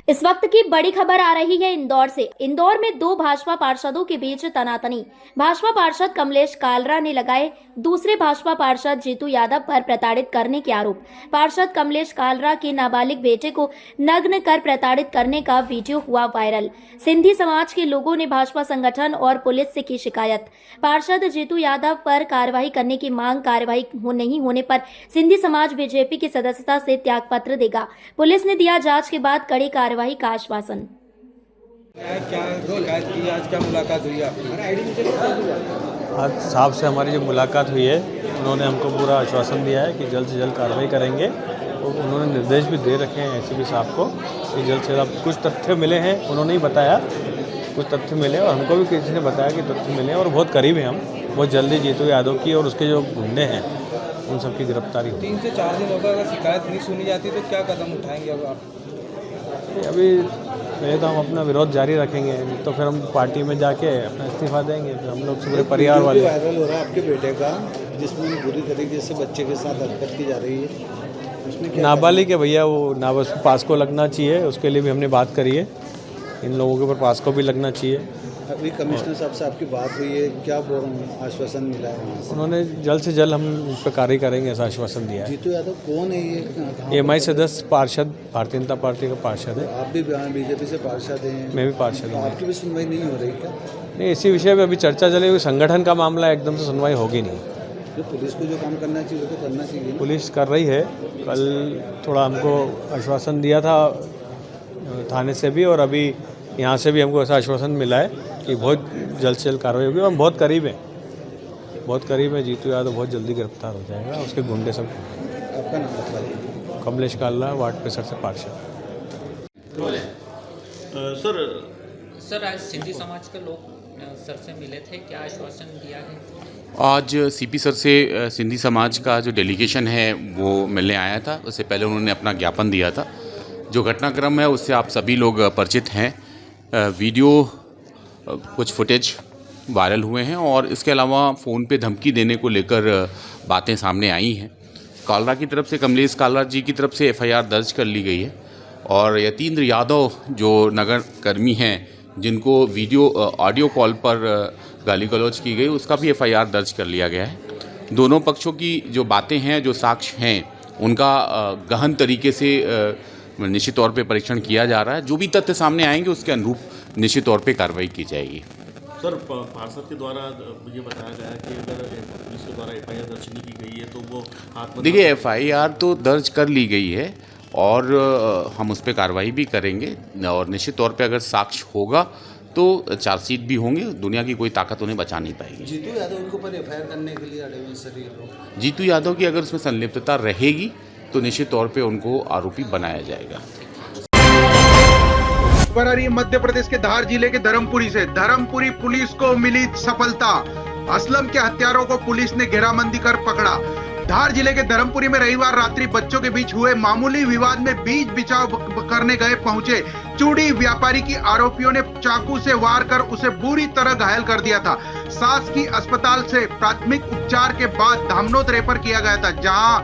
इस वक्त की बड़ी खबर आ रही है इंदौर से। इंदौर में दो भाजपा पार्षदों के बीच तनातनी। भाजपा पार्षद कमलेश कालरा ने लगाए दूसरे भाजपा पार्षद जीतू यादव पर प्रताड़ित करने के आरोप। पार्षद कमलेश कालरा के नाबालिग बेटे को नग्न कर प्रताड़ित करने का वीडियो हुआ वायरल। सिंधी समाज के लोगों ने भाजपा संगठन और पुलिस से की शिकायत। पार्षद जीतू यादव पर कार्रवाई करने की मांग। कार्रवाई नहीं होने पर सिंधी समाज बीजेपी की सदस्यता से त्यागपत्र देगा। पुलिस ने दिया जांच के बाद कड़ी कार्रवाई का आश्वासन। क्या शिकायत की? आज क्या मुलाकात हुई आपकी? आज साहब से हमारी जो मुलाकात हुई है, उन्होंने हमको पूरा आश्वासन दिया है कि जल्द से जल्द कार्रवाई करेंगे। और उन्होंने निर्देश भी दे रखे हैं एसीपी साहब को कि जल्द से जल्द कुछ तथ्य मिले हैं, उन्होंने ही बताया कुछ तथ्य मिले और हमको भी किसी ने बताया कि तथ्य मिले और बहुत करीब हैं हम। बहुत जल्दी जीतू यादव की और उसके जो गुंडे हैं उन सबकी गिरफ्तारी होगी। 3 से 4 दिन होगा, अगर शिकायत नहीं सुनी जाती तो क्या कदम उठाएंगे अब आप? अभी पहले तो हम अपना विरोध जारी रखेंगे, तो फिर हम पार्टी में जाके अपना इस्तीफा देंगे। फिर हम लोग पूरे परिवार वाले। वायरल हो रहा है आपके बेटे का, जिसमें बुरी तरीके से बच्चे के साथ हरकत की जा रही है, उसमें क्या नाबालिग है भैया, वो नाबालिग पास को लगना चाहिए, उसके लिए भी हमने बात करी है। इन लोगों के ऊपर पास को भी लगना चाहिए। अभी कमिश्नर साहब से आपकी बात हुई है, क्या आश्वासन मिला है वहाँ से? उन्होंने जल्द से जल्द हम उस पर कार्रवाई करेंगे ऐसा आश्वासन दिया है। जीतू यादव कौन है ये? कहाँ एमआई सदस्य पार्षद, भारतीय जनता पार्टी का पार्षद है। आप भी बीजेपी से पार्षद हैं? मैं भी पार्षद हूँ। आपकी भी सुनवाई नहीं हो रही क्या? नहीं, इसी विषय में अभी चर्चा चली हुई। संगठन का मामला है, एकदम से सुनवाई होगी नहीं। जो पुलिस को जो काम करना चाहिए वो तो करना चाहिए। पुलिस कर रही है। कल थोड़ा हमको आश्वासन दिया था थाने से भी, और अभी यहाँ से भी हमको ऐसा आश्वासन मिला है कि बहुत जल्द से जल्द कार्रवाई होगी। हम बहुत करीब हैं, बहुत करीब है। जीतू यादव बहुत जल्दी गिरफ्तार हो जाएगा, उसके गुंडे सब। आपका नाम बताइए। कमलेश कालरा, वार्ड 65 से पार्षद। सर आज सिंधी समाज के लोग सर से मिले थे, क्या आश्वासन दिया है? आज सीपी सर से सिंधी समाज का जो डेलीगेशन है वो मिलने आया था। उससे पहले उन्होंने अपना ज्ञापन दिया था। जो घटनाक्रम है उससे आप सभी लोग परिचित हैं। वीडियो कुछ फुटेज वायरल हुए हैं और इसके अलावा फ़ोन पे धमकी देने को लेकर बातें सामने आई हैं। कालरा की तरफ से, कमलेश कालरा जी की तरफ से एफआईआर दर्ज कर ली गई है और यतीन्द्र यादव जो नगर कर्मी हैं जिनको ऑडियो कॉल पर गाली गलौज की गई, उसका भी एफआईआर दर्ज कर लिया गया है। दोनों पक्षों की जो बातें हैं, जो साक्ष्य हैं, उनका गहन तरीके से निश्चित तौर पे परीक्षण किया जा रहा है। जो भी तथ्य सामने आएंगे उसके अनुरूप निश्चित तौर पे कार्रवाई की जाएगी। सर, पार्षद के द्वारा मुझे बताया गया कि अगर पुलिस के द्वारा एफआईआर दर्ज नहीं की गई है तो वो देखिए, एफआईआर तो दर्ज कर ली गई है और हम उस पर कार्रवाई भी करेंगे और निश्चित तौर पे अगर साक्ष्य होगा तो चार्जशीट भी होंगे। दुनिया की कोई ताकत उन्हें बचा नहीं पाएगी। जीतू यादव उनको पर एफआईआर करने के लिए अड़े हुए सर ये लोग। जीतू यादव की अगर उसमें संलिप्तता रहेगी तो निश्चित तौर पे उनको आरोपी बनाया जाएगा। खबर आ रही है मध्य प्रदेश के धार जिले के धर्मपुरी से। धर्मपुरी पुलिस को मिली सफलता। असलम के हत्यारों को पुलिस ने घेराबंदी कर पकड़ा। धार जिले के धर्मपुरी में रविवार रात्रि बच्चों के बीच हुए मामूली विवाद में बीच बिचाव करने गए पहुंचे चूड़ी व्यापारी की आरोपियों ने चाकू से वार कर उसे बुरी तरह घायल कर दिया था। सास की अस्पताल से प्राथमिक उपचार के बाद धामनोद रेफर किया गया था, जहां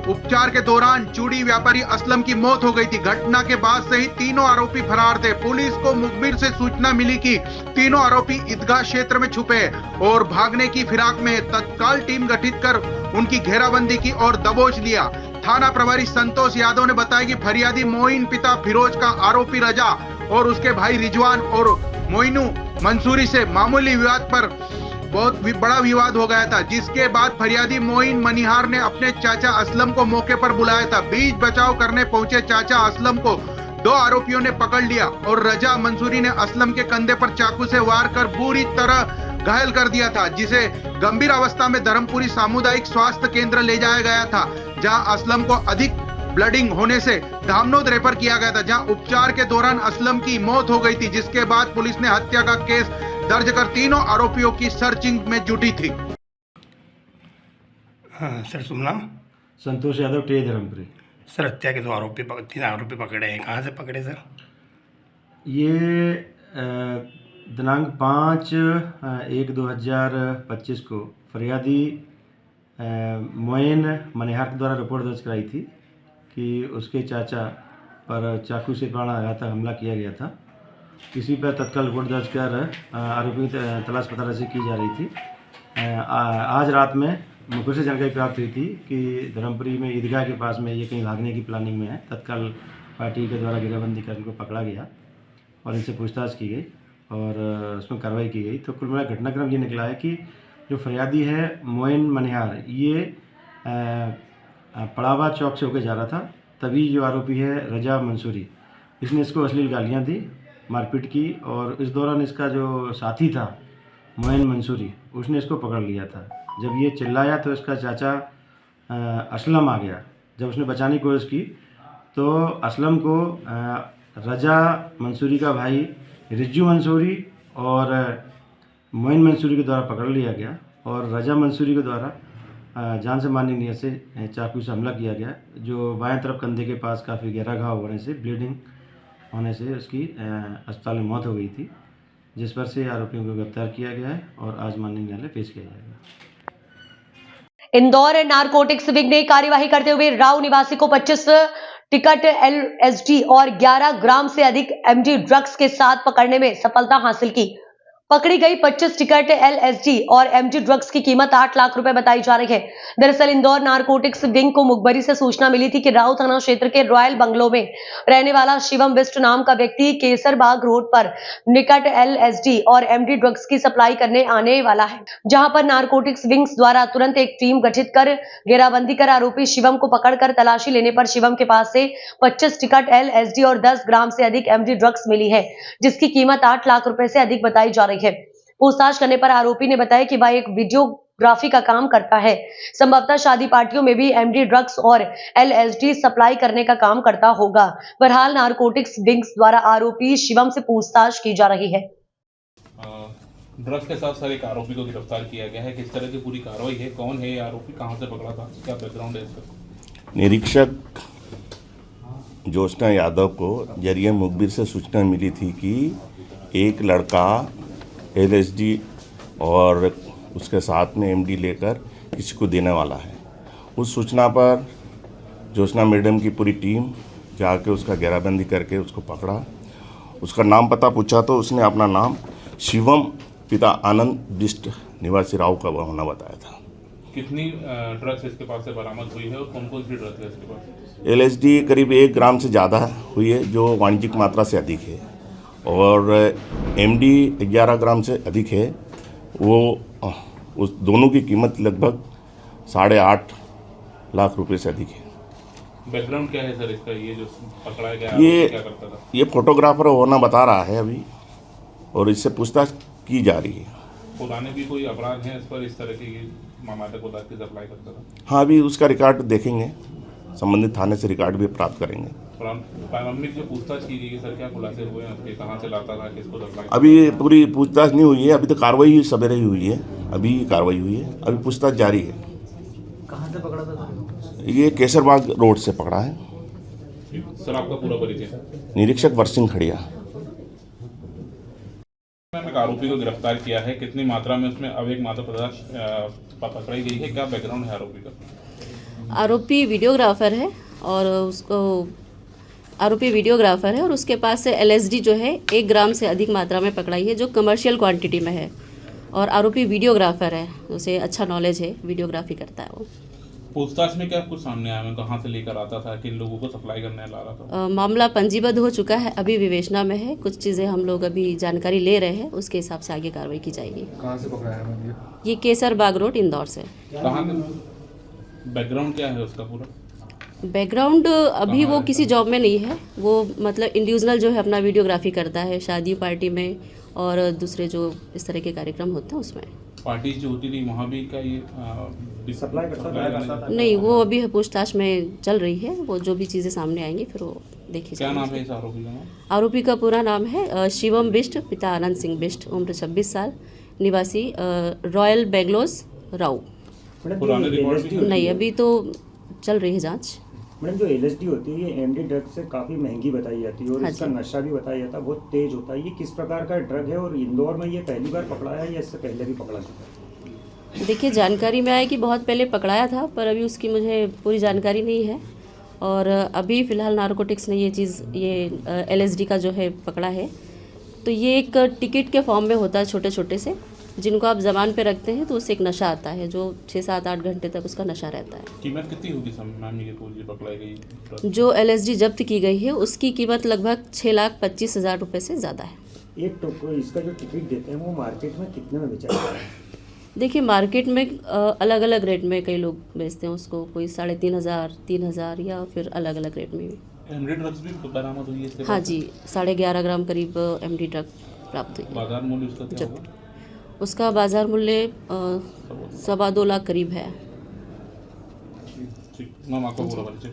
उपचार के दौरान चूड़ी व्यापारी असलम की मौत हो गई थी। घटना के बाद से ही तीनों आरोपी फरार थे। पुलिस को मुखबिर से सूचना मिली कि तीनों आरोपी ईदगाह क्षेत्र में छुपे और भागने की फिराक में तत्काल टीम गठित कर उनकी घेराबंदी की और दबोच लिया। थाना प्रभारी संतोष यादव ने बताया कि फरियादी मोइन पिता फिरोज का आरोपी रजा और उसके भाई रिजवान और मोइनू मंसूरी से मामूली विवाद पर बहुत बड़ा विवाद हो गया था, जिसके बाद फरियादी मोइन मनिहार ने अपने चाचा असलम को मौके पर बुलाया था। बीच बचाव करने पहुंचे चाचा असलम को दो आरोपियों ने पकड़ लिया और रजा मंसूरी ने असलम के कंधे पर चाकू से वार कर बुरी तरह घायल कर दिया था, जिसे गंभीर अवस्था में धर्मपुरी सामुदायिक स्वास्थ्य केंद्र ले जाया गया था, जहां असलम को अधिक ब्लीडिंग होने से धामनोद रेफर किया गया था, जहां उपचार के दौरान असलम की मौत हो गई थी। जिसके बाद पुलिस ने हत्या का केस दर्ज कर तीनों आरोपियों की सर्चिंग में जुटी थी। हाँ सर, शुभ नाम? संतोष यादव, टी धर्मपुरी। सर, हत्या के तीन आरोपी पकड़े हैं, कहाँ से पकड़े सर? ये दिनांक 5/1/2025 को फरियादी मोइन मनिहार के द्वारा रिपोर्ट दर्ज कराई थी कि उसके चाचा पर चाकू से मारा गया था, हमला किया गया था। इसी पर तत्काल रिपोर्ट दर्ज कर आरोपी तलाश पताराशी की जा रही थी। आज रात में मुखबिर से जानकारी प्राप्त हुई थी कि धर्मपुरी में ईदगाह के पास में ये कहीं भागने की प्लानिंग में है। तत्काल पार्टी के द्वारा घेराबंदी कर इनको पकड़ा गया और इनसे पूछताछ की गई और उसमें कार्रवाई की गई। तो कुल मिला घटनाक्रम ये निकला है कि जो फरियादी है मोइन मनिहार, ये पड़ावा चौक से होकर जा रहा था, तभी जो आरोपी है रजा मंसूरी, इसने इसको अश्लील गालियाँ दी, मारपीट की और इस दौरान इसका जो साथी था मोइन मंसूरी, उसने इसको पकड़ लिया था। जब ये चिल्लाया तो इसका चाचा असलम आ गया। जब उसने बचाने की कोशिश की तो असलम को रजा मंसूरी का भाई रिज्जू मंसूरी और मोइन मंसूरी के द्वारा पकड़ लिया गया और रजा मंसूरी के द्वारा जान से मारने की नीयत से चाकू से हमला किया गया, जो बाएं तरफ कंधे के पास काफ़ी गहरा घाव होने से, ब्लीडिंग होने से उसकी अस्पताल में मौत हो गई थी, जिस पर से आरोपियों को गिरफ्तार किया गया है और आज माननीय न्यायालय पेश किया जाएगा। इंदौर नारकोटिक्स विंग ने कार्यवाही करते हुए राव निवासी को 25 टिकट LSD और 11 ग्राम से अधिक MD ड्रग्स के साथ पकड़ने में सफलता हासिल की। पकड़ी गई 25 टिकट LSD और MD ड्रग्स की कीमत 8 लाख रुपए बताई जा रही है। दरअसल इंदौर नारकोटिक्स विंग को मुखबरी से सूचना मिली थी कि राव थाना क्षेत्र के रॉयल बंगलो में रहने वाला शिवम बिष्ट नाम का व्यक्ति केसरबाग रोड पर निकट LSD और MD ड्रग्स की सप्लाई करने आने वाला है, जहां पर नारकोटिक्स विंग्स द्वारा तुरंत एक टीम गठित कर घेराबंदी कर आरोपी शिवम को पकड़कर तलाशी लेने पर शिवम के पास से 25 टिकट LSD और 10 ग्राम से अधिक MD ड्रग्स मिली है, जिसकी कीमत 8 लाख रुपए से अधिक बताई जा रही है। पूछताछ करने पर आरोपी ने बताया कि वह एक वीडियोग्राफी का काम करता है, संभवतः शादी पार्टियों में भी MD ड्रग्स और LSD सप्लाई करने का काम करता होगा। बहरहाल नारकोटिक्स विंग्स द्वारा आरोपी शिवम से पूछताछ की जा रही है। ड्रग्स के साथ सर एक आरोपी को गिरफ्तार किया गया है। किस तरह की पूरी कार्रवाई है, कौन है ये आरोपी, कहां से पकड़ा था, क्या बैकग्राउंड है इसका? निरीक्षक ज्योत्सना यादव को जरिए मुखबिर से सूचना मिली थी कि एक लड़का LSD और उसके साथ में MD लेकर किसी को देने वाला है। उस सूचना पर ज्योत्सना मैडम की पूरी टीम जाके उसका घेराबंदी करके उसको पकड़ा। उसका नाम पता पूछा तो उसने अपना नाम शिवम पिता आनंद बिष्ट निवासी राव का होना बताया था। कितनी ड्रग्स इसके पास से बरामद हुई है और कौन कौन सी ड्रग्स है इसके पास? LSD करीब 1 ग्राम से ज़्यादा हुई है, जो वाणिज्यिक मात्रा से अधिक है, और MD 11 ग्राम से अधिक है। वो उस दोनों की कीमत लगभग 8.5 लाख रुपए से अधिक है। बैकग्राउंड क्या है सर इसका, ये जो पकड़ा गया क्या करता था? ये फोटोग्राफर होना बता रहा है अभी, और इससे पूछताछ की जा रही है। पुराने भी कोई अपराध हैं इस पर, इस तरह की मादक पदार्थ की सप्लाई करता था? हाँ, अभी उसका रिकॉर्ड देखेंगे, संबंधित थाने से रिकॉर्ड भी प्राप्त करेंगे। प्रारंभिक जो पूछताछ की गई सर, क्या खुलासे हुए हैं उसके, कहाँ से लाता था, किसको सप्लाई? अभी पूरी पूछताछ नहीं हुई है, अभी तो कार्रवाई ही सवेरे ही हुई है, अभी कार्रवाई हुई है, अभी पूछताछ जारी है। कहाँ से पकड़ा था? ये केसरबाग रोड से पकड़ा है। सर आपका पूरा परिचय? निरीक्षक वर्षिंग खड़िया। एक आरोपी को गिरफ्तार किया है, कितनी मात्रा में उसमें अवैध मादक पदार्थ पकड़ी गई है, क्या बैकग्राउंड है आरोपी का? आरोपी वीडियोग्राफर है और उसके पास से LSD जो है 1 ग्राम से अधिक मात्रा में पकड़ाई है, जो कमर्शियल क्वांटिटी में है। और आरोपी वीडियोग्राफर है, उसे अच्छा नॉलेज है, वीडियोग्राफी करता है वो। पूछताछ में क्या कुछ सामने आया है, कहाँ से लेकर आता था, किन लोगों को सप्लाई करने ला रहा था? मामला पंजीबद्ध हो चुका है, अभी विवेचना में है, कुछ चीज़ें हम लोग अभी जानकारी ले रहे हैं, उसके हिसाब से आगे कार्रवाई की जाएगी। कहाँ से पकड़ा है ये केसरबाग रोड इंदौर से। कहाँ? बैकग्राउंड क्या है उसका पूरा? बैकग्राउंड अभी वो किसी जॉब में नहीं है, वो मतलब इंडिविजुअल जो है अपना वीडियोग्राफी करता है, शादी पार्टी में और दूसरे जो इस तरह के कार्यक्रम होते हैं उसमें। पार्टी जो होती थी वहाँ भी क्या ये सप्लाई करता नहीं, वो अभी पूछताछ में चल रही है, वो जो भी चीज़ें सामने आएंगी फिर वो देखी क्या जाएगी। नाम है इस आरोपी का? आरोपी का पूरा नाम है शिवम बिष्ट पिता आनंद सिंह बिष्ट, उम्र 26 साल, निवासी रॉयल बेंगलोस राव। पुराने रिकॉर्ड नहीं, अभी तो चल रही है जांच। मैडम, जो LSD होती है ये MD ड्रग से काफ़ी महंगी बताई जाती है और इसका नशा भी बताया जाता है, बहुत तेज होता है। ये किस प्रकार का ड्रग है और इंदौर में ये पहली बार पकड़ा है या इससे पहले भी पकड़ा चुका है? देखिए, जानकारी में आया कि बहुत पहले पकड़ाया था, पर अभी उसकी मुझे पूरी जानकारी नहीं है। और अभी फ़िलहाल नारकोटिक्स ने ये चीज़ ये LSD का जो है पकड़ा है। तो ये एक टिकट के फॉर्म में होता है, छोटे छोटे से, जिनको आप ज़बान पे रखते हैं तो उससे एक नशा आता है जो 6, 7, 8 घंटे तक उसका नशा रहता है। कीमत कितनी होगी मैम ये पकड़ाई गई? जो LSD जब्त की गई है उसकी कीमत लगभग 6,25,000 रुपये से ज़्यादा है। एक तो इसका जो टिकट देते हैं वो मार्केट में कितने में बेचा जाता है? देखिए मार्केट में अलग अलग रेट में कई लोग बेचते हैं उसको, कोई 3,500, 3,000 या फिर अलग अलग रेट में भी। MD ड्रग्स भी बरामद हुई है? हाँ जी, 11.5 ग्राम करीब MD ड्रग प्राप्त हुई। बाजार मूल्य उसका क्या होगा? उसका बाजार मूल्य 2.25 लाख करीब है। मैम आपका पूरा परिचय?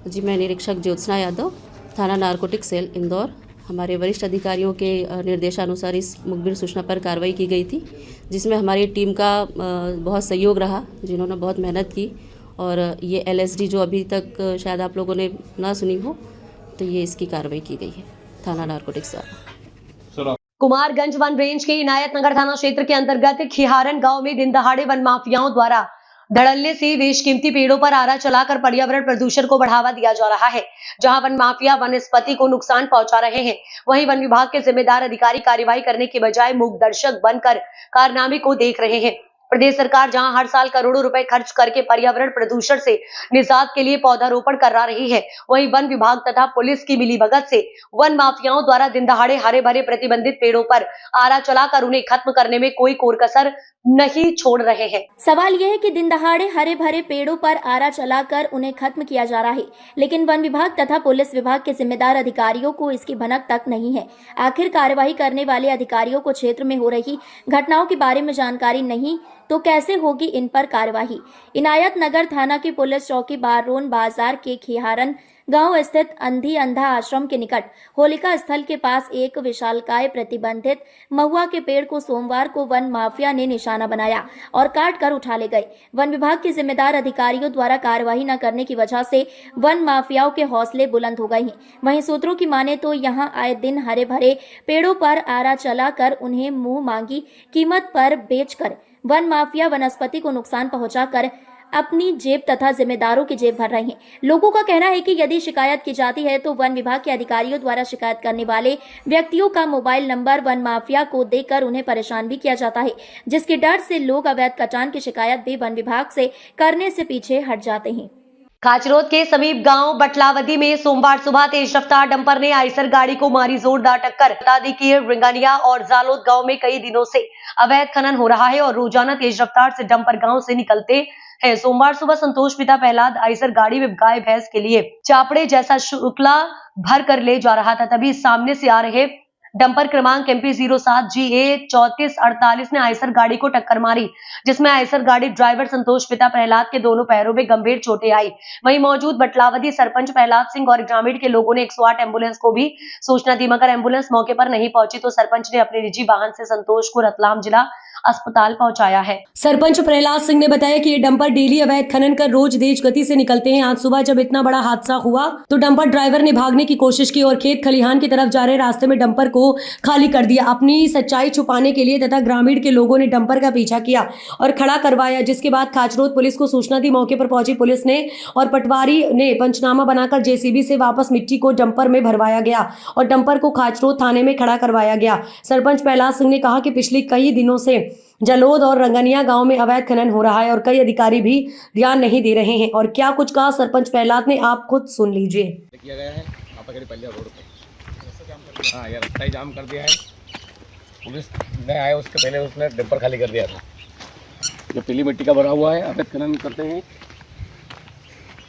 जी, मैं निरीक्षक ज्योत्सना यादव, थाना नारकोटिक सेल इंदौर। हमारे वरिष्ठ अधिकारियों के निर्देशानुसार इस मुखबिर सूचना पर कार्रवाई की गई थी, जिसमें हमारी टीम का बहुत सहयोग रहा, जिन्होंने बहुत मेहनत की। और ये LSD जो अभी तक शायद आप लोगों ने ना सुनी हो, तो ये इसकी कार्रवाई की गई है थाना नारकोटिक्स द्वारा। कुमारगंज वन रेंज के इनायत नगर थाना क्षेत्र के अंतर्गत खिहारन गांव में दिन दहाड़े वन माफियाओं द्वारा धड़ल्ले से बेशकीमती पेड़ों पर आरा चलाकर पर्यावरण प्रदूषण को बढ़ावा दिया जा रहा है। जहां वन माफिया वनस्पति को नुकसान पहुंचा रहे हैं, वहीं वन विभाग के जिम्मेदार अधिकारी कार्यवाही करने के बजाय मूक दर्शक बनकर कारनामे को देख रहे हैं। प्रदेश सरकार जहां हर साल करोड़ों रुपए खर्च करके पर्यावरण प्रदूषण से निजात के लिए पौधारोपण करा रही है, वहीं वन विभाग तथा पुलिस की मिलीभगत से वन माफियाओं द्वारा दिन दहाड़े हरे भरे प्रतिबंधित पेड़ों पर आरा चलाकर उन्हें खत्म करने में कोई कोर कसर नहीं छोड़ रहे हैं। सवाल यह है कि दिन दहाड़े हरे भरे पेड़ों पर आरा चलाकर उन्हें खत्म किया जा रहा है, लेकिन वन विभाग तथा पुलिस विभाग के जिम्मेदार अधिकारियों को इसकी भनक तक नहीं है। आखिर कार्यवाही करने वाले अधिकारियों को क्षेत्र में हो रही घटनाओं के बारे में जानकारी नहीं तो कैसे होगी इन पर कार्यवाही। इनायत नगर थाना की पुलिस चौकी बारोन बाजार के खिहारन गांव स्थित अंधी अंधा आश्रम के निकट होलिका स्थल के पास एक विशालकाय प्रतिबंधित महुआ के पेड़ को सोमवार को वन माफिया ने निशाना बनाया और काट कर उठा ले गए। वन विभाग के जिम्मेदार अधिकारियों द्वारा कार्यवाही न करने की वजह से वन माफियाओं के हौसले बुलंद हो गए हैं। वहीं सूत्रों की माने तो यहां आए दिन हरे भरे पेड़ों पर आरा चलाकर उन्हें मुंह मांगी कीमत पर बेचकर वन माफिया वनस्पति को नुकसान पहुंचाकर अपनी जेब तथा जिम्मेदारों की जेब भर रहे हैं। लोगों का कहना है कि यदि शिकायत की जाती है तो वन विभाग के अधिकारियों द्वारा शिकायत करने वाले व्यक्तियों का मोबाइल नंबर वन माफिया को देकर उन्हें परेशान भी किया जाता है, जिसके डर से लोग अवैध कटान की शिकायत भी वन विभाग से करने से पीछे हट जाते हैं। खाचरोद के समीप गांव बटलावदी में सोमवार सुबह तेज रफ्तार डंपर ने आइसर गाड़ी को मारी जोरदार टक्कर। बता दें कि रिंगानिया और जालोद गांव में कई दिनों से अवैध खनन हो रहा है और रोजाना तेज रफ्तार से डंपर गांव से निकलते हैं। सोमवार सुबह संतोष पिता प्रहलाद आइसर गाड़ी में गाय भैंस के लिए चापड़े जैसा शुक्ला भर कर ले जा रहा था, तभी सामने से आ रहे डंपर क्रमांक MP 07 GA 3448 ने आइसर गाड़ी को टक्कर मारी, जिसमें आइसर गाड़ी ड्राइवर संतोष पिता प्रहलाद के दोनों पैरों में गंभीर चोटें आई। वहीं मौजूद बटलावदी सरपंच प्रहलाद सिंह और ग्रामीण के लोगों ने 108 एम्बुलेंस को भी सूचना दी, मगर एम्बुलेंस मौके पर नहीं पहुंची तो सरपंच ने अपने निजी वाहन से संतोष को रतलाम जिला अस्पताल पहुंचाया है। सरपंच प्रहलाद सिंह ने बताया कि ये डंपर डेली अवैध खनन कर रोज तेज गति से निकलते हैं। आज सुबह जब इतना बड़ा हादसा हुआ तो डंपर ड्राइवर ने भागने की कोशिश की और खेत खलिहान की तरफ जा रहे रास्ते में डंपर को खाली कर दिया। अपनी सच्चाई छुपाने के लिए तथा ग्रामीण के लोगों ने डंपर का पीछा किया और खड़ा करवाया, जिसके बाद खाचरोद पुलिस को सूचना दी। मौके पर पहुंची पुलिस ने और पटवारी ने पंचनामा बनाकर JCB से वापस मिट्टी को डंपर में भरवाया गया और डंपर को खाचरोद थाने में खड़ा करवाया गया। सरपंच प्रहलाद सिंह ने कहा कि पिछले कई दिनों से जलोद और रंगनिया गांव में अवैध खनन हो रहा है और कई अधिकारी भी ध्यान नहीं दे रहे हैं। और क्या कुछ कहा सरपंच प्रहलाद ने, आप खुद सुन लीजिए। किया गया है रोड पर, हाँ ये रास्ता ही जाम कर दिया है। पुलिस ने आए उसके पहले उसने डंपर खाली कर दिया था। जो पीली मिट्टी का भरा हुआ है अवैध खनन करते हैं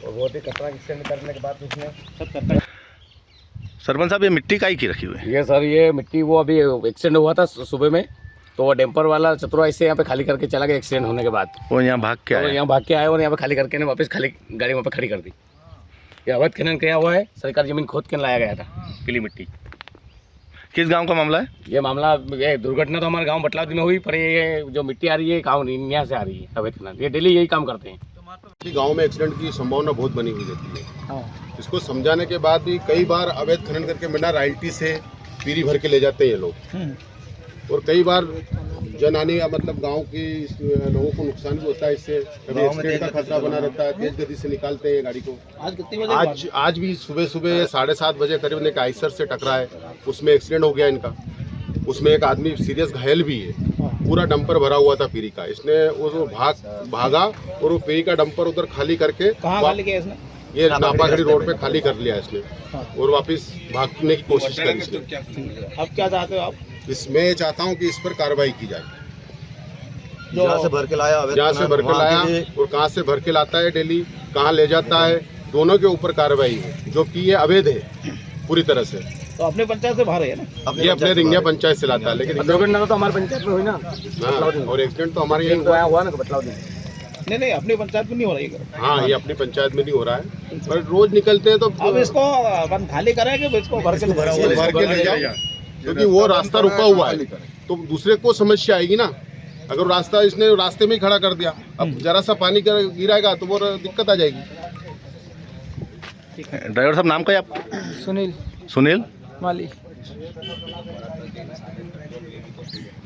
और बहुत ही कचरा एक्सटेंड करने के बाद उसने सब करता है। सरपंच साहब ये मिट्टी काई की रखी हुई है? ये सर ये मिट्टी वो अभी एक्सटेंड हुआ था सुबह में, तो वो डंपर वाला चतुरा इससे यहाँ पे खाली करके चला गया एक्सीडेंट होने के बाद। वो यहाँ भाग के आया? यहाँ भाग के आए और यहाँ पे खाली करके ने वापस खाली गाड़ी वहाँ पे खड़ी कर दी। ये अवैध खनन किया हुआ है, सरकारी जमीन खोद के लाया गया था पीली मिट्टी। किस गांव का मामला है ये? मामला ये दुर्घटना तो हमारे गांव बटलावदी में हुई, पर ये जो मिट्टी आ रही है गाँव यहाँ से आ रही है अवैध खनन। ये डेली यही काम करते हैं। गाँव में एक्सीडेंट की संभावना बहुत बनी हुई रहती है। इसको समझाने के बाद भी कई बार अवैध खनन करके बिना रॉयल्टी से पीरी भर के ले जाते हैं ये लोग, और कई बार जनहानि या मतलब गांव की लोगों को नुकसान भी होता है इससे। कभी एक्सीडेंट का खतरा बना रहता है, तेज गति से निकालते हैं गाड़ी को। आज कितने बजे? आज भी सुबह 7:30 बजे करीब एक आइसर से टकरा है, उसमें एक्सीडेंट हो गया इनका। उसमें एक आदमी सीरियस घायल भी है। पूरा डंपर भरा हुआ था पीरी का, इसने वो भागा और वो पीरी का डंपर उधर खाली करके खाली किया इसने? ये नापागढ़ी रोड पे खाली कर लिया इसने और वापस भागने की कोशिश करी इसने। अब क्या चाहते हो आप? इसमें चाहता हूँ कि इस पर कार्रवाई की जाए। जहाँ से भर के लाया और कहाँ से भर के लाता है डेली, कहाँ ले जाता है, दोनों के ऊपर कार्रवाई है, जो कि ये अवैध है पूरी तरह से। तो अपने पंचायत से बाहर है ना? ये अपने रिंगिया पंचायत से लाता है, लेकिन दुर्घटना तो हमारे पंचायत में हुई ना। और एक्सीडेंट तो हमारे यहाँ हुआ ना, बतलाव नहीं अपनी पंचायत में नहीं हो रही है। हाँ, ये अपनी पंचायत में नहीं हो रहा है, पर रोज निकलते हैं तो अब इसको अपन खाली करें कि इसको भर के ले जाओ, क्योंकि वो रास्ता रुका हुआ है तो दूसरे को समस्या आएगी ना। अगर रास्ता इसने रास्ते में ही खड़ा कर दिया, अब जरा सा पानी गिराएगा तो वो दिक्कत आ जाएगी। ड्राइवर साहब, नाम क्या है आपका? सुनील माली।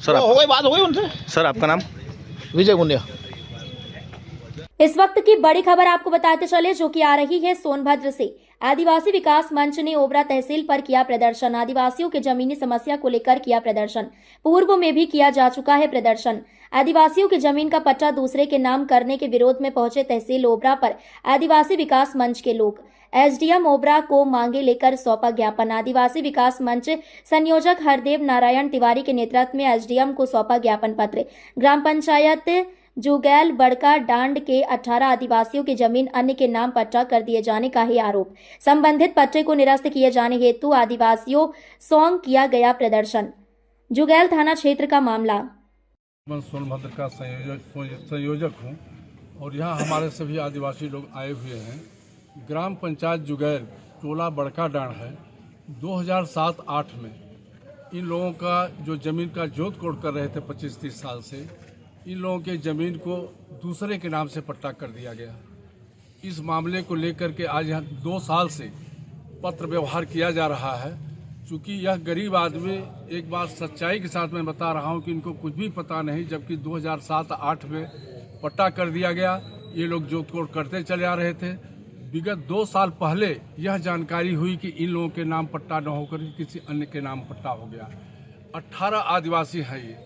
सर हो गई बात, हो गई उनसे। सर आपका नाम? विजय गुंडिया। इस वक्त की बड़ी खबर आपको बताते चले जो कि आ रही है सोनभद्र से। आदिवासी विकास मंच ने ओबरा तहसील पर किया प्रदर्शन। आदिवासियों के जमीनी समस्या को लेकर किया प्रदर्शन। पूर्व में भी किया जा चुका है प्रदर्शन। आदिवासियों की जमीन का पट्टा दूसरे के नाम करने के विरोध में पहुंचे तहसील ओबरा पर आदिवासी विकास मंच के लोग। एसडीएम ओबरा को मांगे लेकर सौंपा ज्ञापन। आदिवासी विकास मंच संयोजक हरदेव नारायण तिवारी के नेतृत्व में एसडीएम को सौंपा ज्ञापन पत्र। ग्राम पंचायत जुगैल बड़का डांड के 18 आदिवासियों की जमीन अन्य के नाम पट्टा कर दिए जाने का ही आरोप। संबंधित पट्टे को निरस्त किए जाने हेतु आदिवासियों सॉन्ग किया गया प्रदर्शन। जुगैल थाना क्षेत्र का मामला। मैं सोनभद्र का संयोजक हूं और यहाँ हमारे सभी आदिवासी लोग आए हुए हैं। ग्राम पंचायत जुगैल टोला बड़का डांड है। 2007-8 में इन लोगों का जो ज़मीन का जोत कोड़ कर रहे थे 25-30 साल से, इन लोगों के ज़मीन को दूसरे के नाम से पट्टा कर दिया गया। इस मामले को लेकर के आज यहाँ 2 साल से पत्र व्यवहार किया जा रहा है। चूँकि यह गरीब आदमी, एक बात सच्चाई के साथ मैं बता रहा हूँ कि इनको कुछ भी पता नहीं, जबकि 2007-8 में पट्टा कर दिया गया। ये लोग जोत कोड़ करते चले आ रहे थे। विगत 2 साल पहले यह जानकारी हुई कि इन लोगों के नाम पट्टा न होकर किसी अन्य के नाम पट्टा हो गया। 18 आदिवासी हैं ये।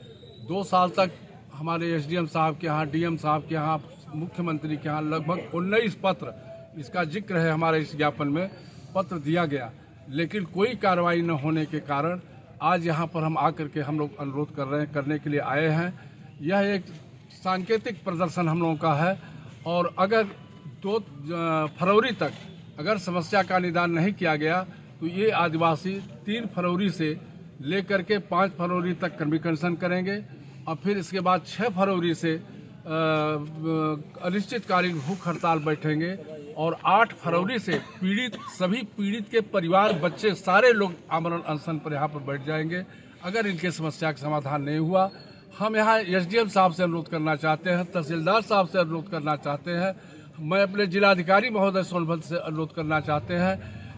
2 साल तक हमारे एसडीएम साहब के यहाँ, डीएम साहब के यहाँ, मुख्यमंत्री के यहाँ लगभग 19 पत्र, इसका जिक्र है हमारे इस ज्ञापन में, पत्र दिया गया, लेकिन कोई कार्रवाई न होने के कारण आज यहाँ पर हम आकर के हम लोग अनुरोध करने के लिए आए हैं। यह एक सांकेतिक प्रदर्शन हम लोगों का है और अगर 2 फरवरी तक अगर समस्या का निदान नहीं किया गया तो ये आदिवासी 3 फरवरी से लेकर के 5 फरवरी तक कन्वेंशन करेंगे और फिर इसके बाद 6 फरवरी से अनिश्चितकालीन भूख हड़ताल बैठेंगे और 8 फरवरी से सभी पीड़ित के परिवार, बच्चे, सारे लोग आमरण अनशन पर यहाँ पर बैठ जाएंगे। अगर इनके समस्या का समाधान नहीं हुआ, हम यहाँ एसडीएम साहब से अनुरोध करना चाहते हैं, तहसीलदार साहब से अनुरोध करना चाहते हैं, मैं अपने जिलाधिकारी महोदय सोनभद्र से अनुरोध करना चाहते हैं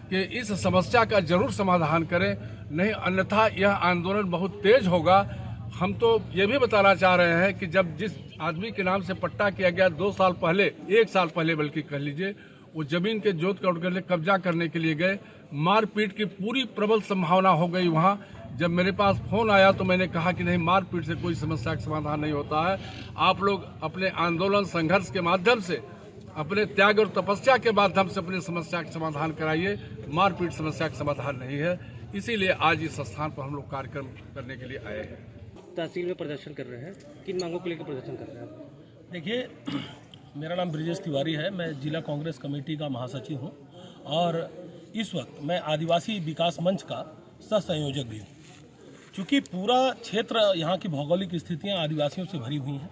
कि इस समस्या का जरूर समाधान करें, नहीं अन्यथा यह आंदोलन बहुत तेज होगा। हम तो ये भी बताना चाह रहे हैं कि जब जिस आदमी के नाम से पट्टा किया गया 2 साल पहले, 1 साल पहले बल्कि कह लीजिए, वो जमीन के जोत कोड़ कर कब्जा करने के लिए गए, मारपीट की पूरी प्रबल संभावना हो गई वहाँ। जब मेरे पास फोन आया तो मैंने कहा कि नहीं, मारपीट से कोई समस्या का समाधान नहीं होता है। आप लोग अपने आंदोलन संघर्ष के माध्यम से, अपने त्याग और तपस्या के माध्यम से अपनी समस्या का समाधान कराइए। मारपीट समस्या का समाधान नहीं है। इसीलिए आज इस स्थान पर हम लोग कार्यक्रम करने के लिए आए हैं। तहसील में प्रदर्शन कर रहे हैं, किन मांगों को लेकर प्रदर्शन कर रहे हैं आप? देखिए, मेरा नाम ब्रिजेश तिवारी है, मैं जिला कांग्रेस कमेटी का महासचिव हूं और इस वक्त मैं आदिवासी विकास मंच का सह संयोजक भी हूं। चूँकि पूरा क्षेत्र, यहाँ की भौगोलिक स्थितियाँ आदिवासियों से भरी हुई हैं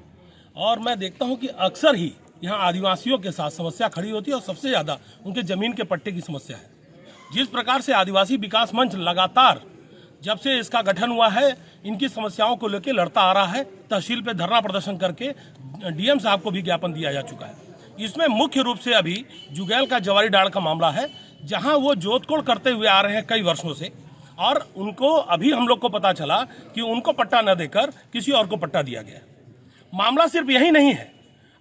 और मैं देखता हूँ कि अक्सर ही यहाँ आदिवासियों के साथ समस्या खड़ी होती है और सबसे ज़्यादा उनके ज़मीन के पट्टे की समस्या है। जिस प्रकार से आदिवासी विकास मंच लगातार जब से इसका गठन हुआ है, इनकी समस्याओं को लेकर लड़ता आ रहा है। तहसील पे धरना प्रदर्शन करके डीएम साहब को भी ज्ञापन दिया जा चुका है। इसमें मुख्य रूप से अभी जुगैल का जवारी डांड का मामला है, जहां वो जोतकोड़ करते हुए आ रहे हैं कई वर्षों से और उनको अभी हम लोग को पता चला कि उनको पट्टा न देकर किसी और को पट्टा दिया गया। मामला सिर्फ यही नहीं है,